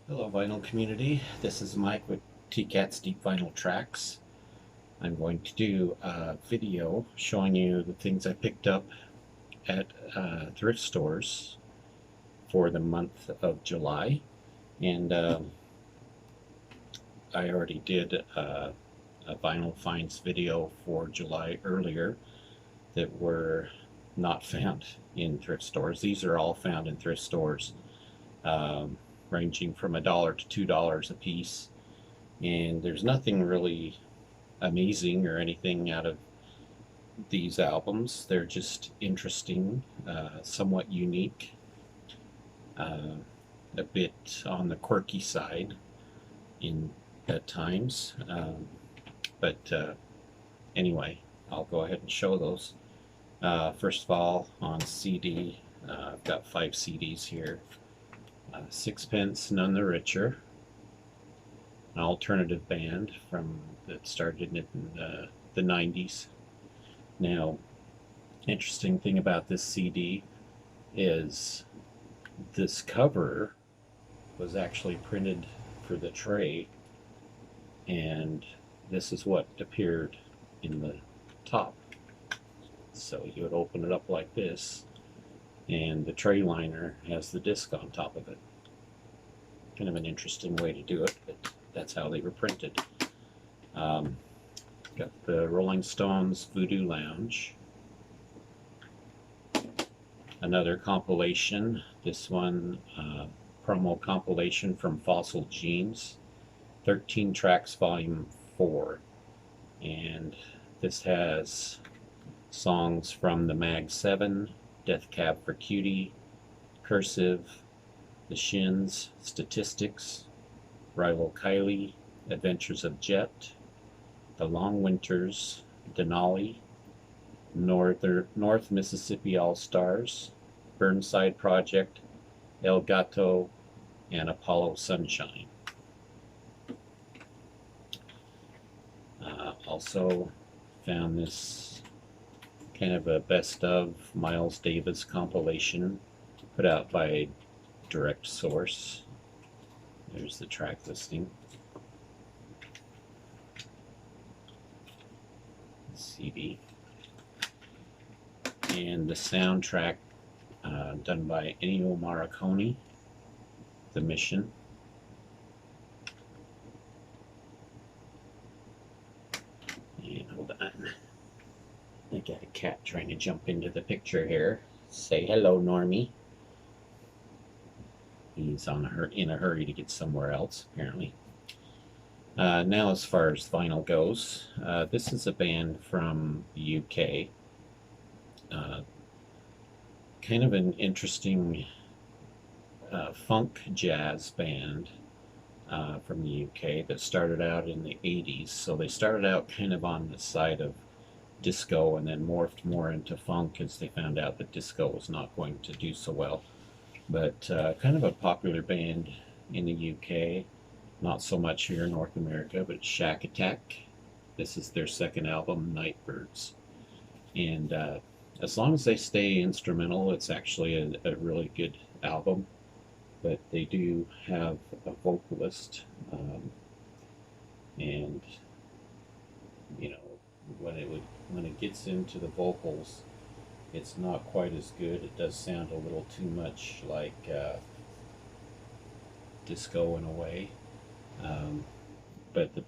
Hello, vinyl community. This is Mike with TCAT's Deep Vinyl Tracks. I'm going to do a video showing you the things I picked up at thrift stores for the month of July. And I already did a vinyl finds video for July earlier that were not found in thrift stores. These are all found in thrift stores, um, ranging from $1 to $2 a piece. And there's nothing really amazing or anything out of these albums. They're just interesting, somewhat unique, uh, a bit on the quirky side in at times. But anyway, I'll go ahead and show those. First of all, on CD, I've got 5 CDs here. Sixpence None the Richer, an alternative band from that started in the 90s. Now, interesting thing about this CD is this cover was actually printed for the tray, and this is what appeared in the top. So you would open it up like this, and the tray liner has the disc on top of it. Kind of an interesting way to do it, but that's how they were printed. Um, Got the Rolling Stones Voodoo Lounge. Another compilation. This one, promo compilation from Fossil Genes. 13 tracks, volume 4. And this has songs from the Mag 7, Death Cab for Cutie, Cursive, The Shins, Statistics, Rival Kylie, Adventures of Jet, The Long Winters, Denali, North Mississippi All Stars, Burnside Project, El Gato, and Apollo Sunshine. Also found this kind of a best of Miles Davis compilation put out by Direct Source. There's the track listing. CD. And the soundtrack done by Ennio Morricone, The Mission. And hold on. I got a cat trying to jump into the picture here. Say hello, Normie. He's in a hurry to get somewhere else, apparently. Now, as far as vinyl goes, this is a band from the UK. Kind of an interesting funk jazz band from the UK that started out in the 80s. So they started out kind of on the side of disco and then morphed more into funk as they found out that disco was not going to do so well. But kind of a popular band in the UK, not so much here in North America, but Shack Attack. This is their second album, Nightbirds. And as long as they stay instrumental, it's actually a really good album. But they do have a vocalist, and you know when it gets into the vocals, it's not quite as good. It does sound a little too much like disco in a way. Um, but the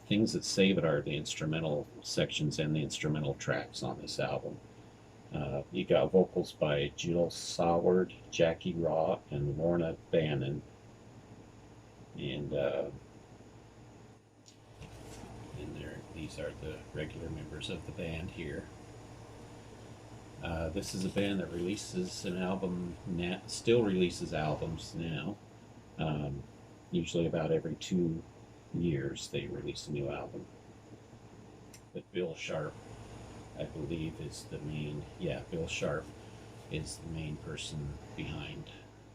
things that save it are the instrumental sections and the instrumental tracks on this album. You got vocals by Jill Saward, Jackie Raw, and Lorna Bannon. And these are the regular members of the band here. This is a band that releases an album, still releases albums now. Usually about every 2 years they release a new album. But Bill Sharp, I believe, is the main, yeah, Bill Sharp is the main person behind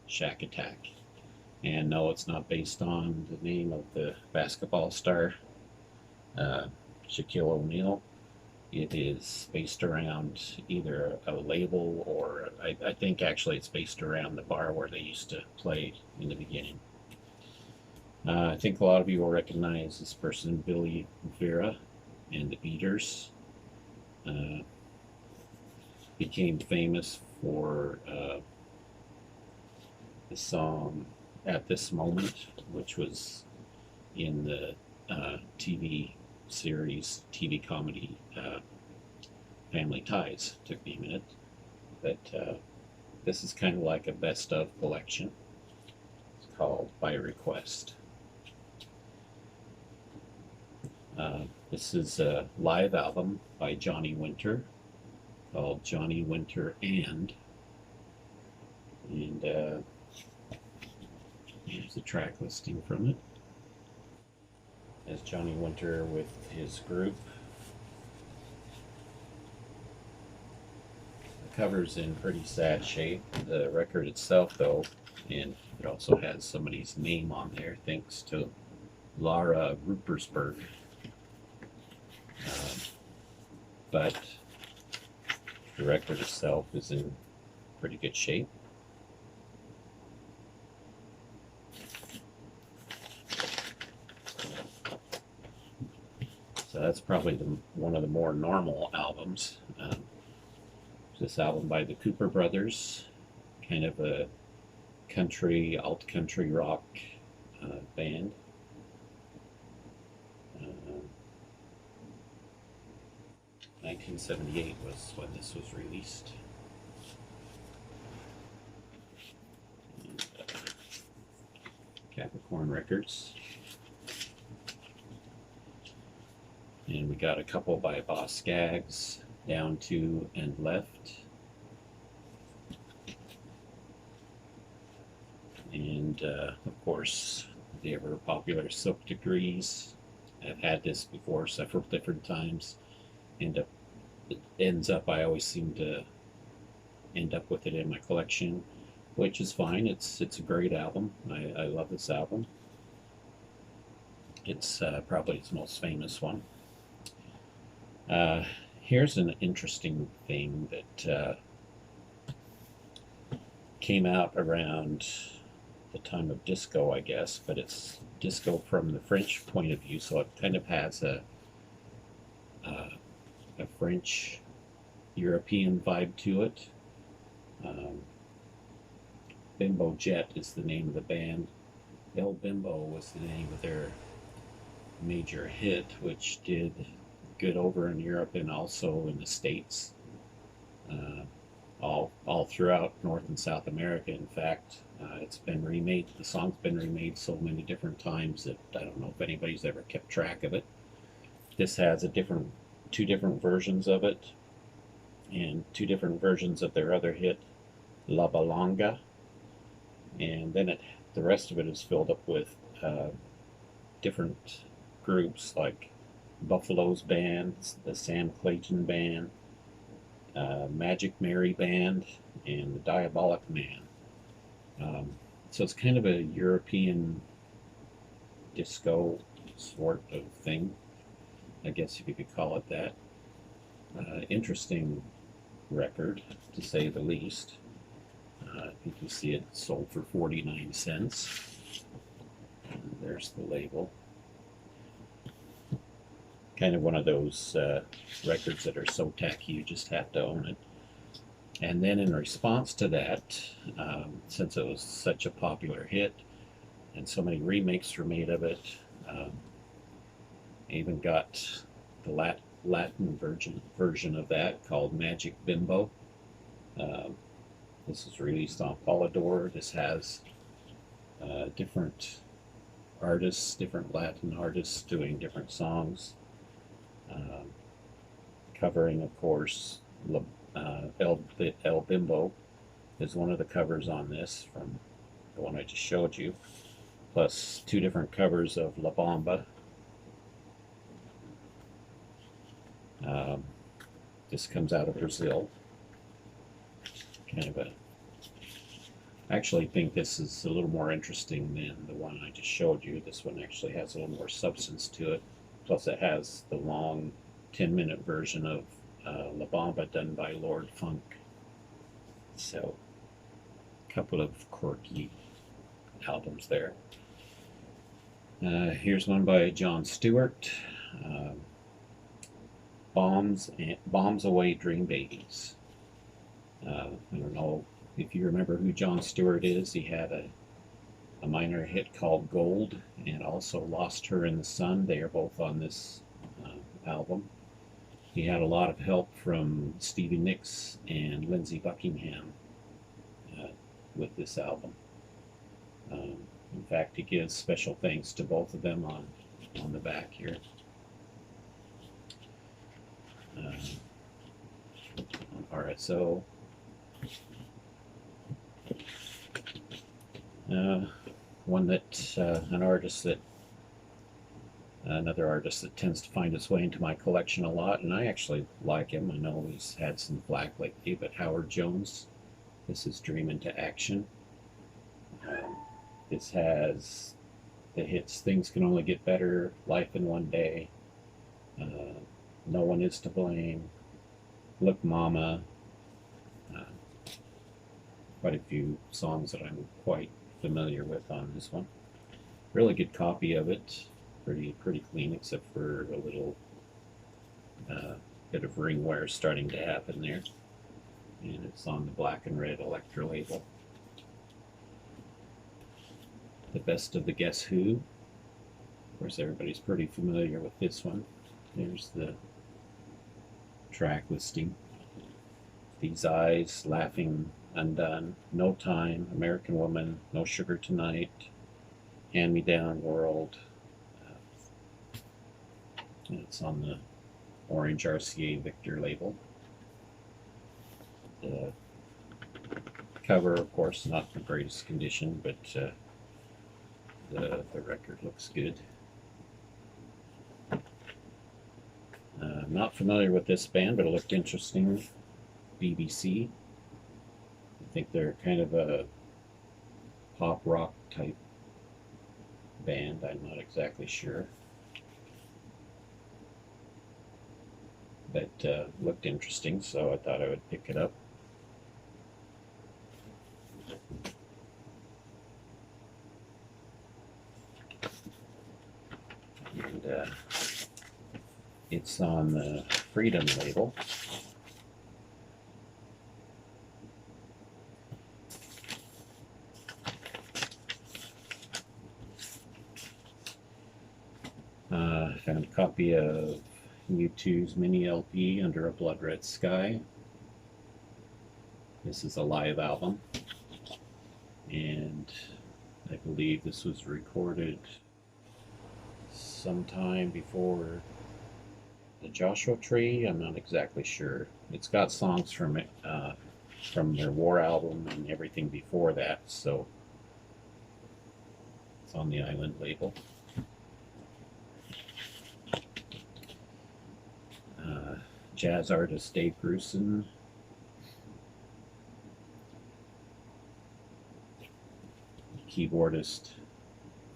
Shack Attack. And no, it's not based on the name of the basketball star, uh, Shaquille O'Neal. It is based around either a label or I think actually it's based around the bar where they used to play in the beginning. I think a lot of you will recognize this person, Billy Vera and the Beaters. Uh, Became famous for the song At This Moment, which was in the TV series, TV comedy Family Ties. Took me a minute. But this is kind of like a best of collection. It's called By Request. This is a live album by Johnny Winter called Johnny Winter and here's the track listing from it. As Johnny Winter with his group. The cover's in pretty sad shape. The record itself, though, and it also has somebody's name on there, thanks to Laura Rupersberg. But the record itself is in pretty good shape. So that's probably one of the more normal albums. This album by the Cooper Brothers, kind of a country, alt-country rock band. 1978 was when this was released. And, Capricorn Records. And we got a couple by Boss Skaggs, Down to and Left. And of course, the ever popular Silk Degrees. I've had this before several different times. I always seem to end up with it in my collection, which is fine. It's a great album. I love this album. It's probably its most famous one. Here's an interesting thing that came out around the time of disco, I guess, but it's disco from the French point of view, so it kind of has a French European vibe to it. Bimbo Jet is the name of the band. El Bimbo was the name of their major hit, which did good over in Europe and also in the States. All throughout North and South America. In fact, it's been remade. The song's been remade so many different times that I don't know if anybody's ever kept track of it. This has two different versions of it, and two different versions of their other hit, La Balanga. And then the rest of it is filled up with different groups like Buffalo's Band, the Sam Clayton Band, Magic Mary Band, and the Diabolic Man. So it's kind of a European disco sort of thing, I guess if you could call it that. Interesting record, to say the least. I think you see it sold for 49 cents. And there's the label. Kind of one of those records that are so tacky you just have to own it. And then in response to that, since it was such a popular hit and so many remakes were made of it, I even got the Latin version of that called Magic Bimbo. This was released on Polydor. This has different artists, different Latin artists doing different songs. Covering, of course, El Bimbo is one of the covers on this from the one I just showed you, plus two different covers of La Bamba. This comes out of Brazil. I actually think this is a little more interesting than the one I just showed you. This one actually has a little more substance to it. Plus it has the long 10-minute version of La Bamba done by Lord Funk. So, a couple of quirky albums there. Here's one by John Stewart. Uh, Bombs Away Dream Babies. I don't know if you remember who John Stewart is. He had a minor hit called Gold and also Lost Her in the Sun. They are both on this album. He had a lot of help from Stevie Nicks and Lindsey Buckingham with this album. In fact, he gives special thanks to both of them on the back here. RSO. One that another artist that tends to find its way into my collection a lot, and I actually like him. I know he's had some flack lately, but Howard Jones. This is Dream into Action. This has the hits Things Can Only Get Better, Life in One Day, No One Is to Blame, Look Mama, quite a few songs that I'm quite familiar with on this one. Really good copy of it, pretty clean except for a little bit of ring wear starting to happen there. And it's on the black and red Electra label. The Best of the Guess Who. Of course, everybody's pretty familiar with this one. There's the track listing. These Eyes, Laughing Undone, No Time, American Woman, No Sugar Tonight, Hand Me Down World. It's on the orange RCA Victor label. The cover, of course, not the greatest condition, but the record looks good. I'm not familiar with this band, but it looked interesting. BBC. I think they're kind of a pop rock type band. I'm not exactly sure. But looked interesting, so I thought I would pick it up. And it's on the Freedom label. I found a copy of U2's mini LP, Under a Blood Red Sky. This is a live album, and I believe this was recorded sometime before the Joshua Tree. I'm not exactly sure. It's got songs from their War album and everything before that, so it's on the Island label. Jazz artist Dave Grusin. Keyboardist,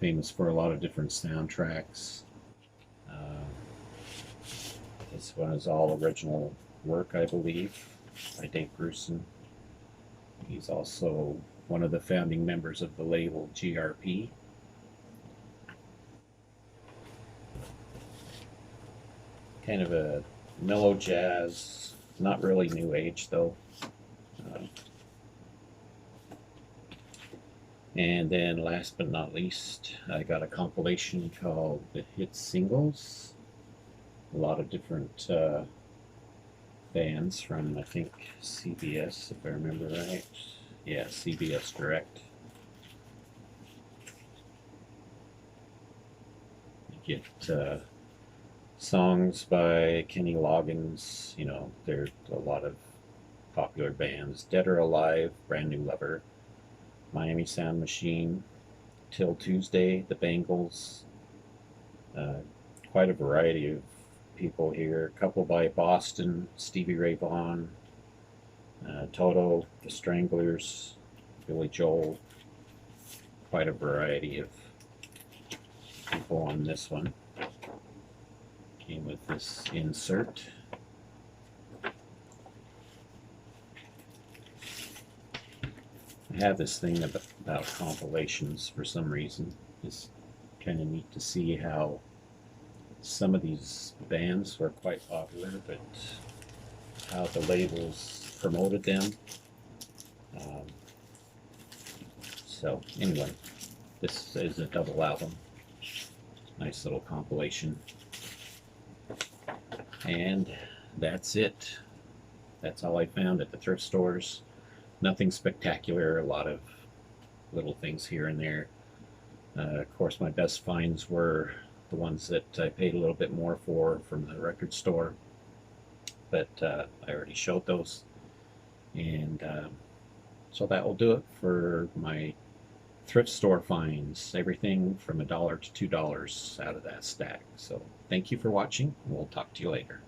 famous for a lot of different soundtracks. This one is all original work, I believe, by Dave Grusin. He's also one of the founding members of the label GRP. Kind of a mellow jazz, not really new age though. And then last but not least, I got a compilation called The Hit Singles. A lot of different bands from, I think, CBS, if I remember right. Yeah, CBS Direct. You get songs by Kenny Loggins. You know, there's a lot of popular bands. Dead or Alive, Brand New Lover, Miami Sound Machine, Till Tuesday, The Bangles. Quite a variety of people here. A couple by Boston, Stevie Ray Vaughan, Toto, The Stranglers, Billy Joel. Quite a variety of people on this one. Came with this insert. I have this thing about compilations for some reason. This kind of neat to see how some of these bands were quite popular, but how the labels promoted them. Um, so anyway, this is a double album. Nice little compilation. And that's it. That's all I found at the thrift stores. Nothing spectacular, a lot of little things here and there. Of course, my best finds were the ones that I paid a little bit more for from the record store, but I already showed those. And so that will do it for my thrift store finds. Everything from $1 to $2 out of that stack. So thank you for watching. We'll talk to you later.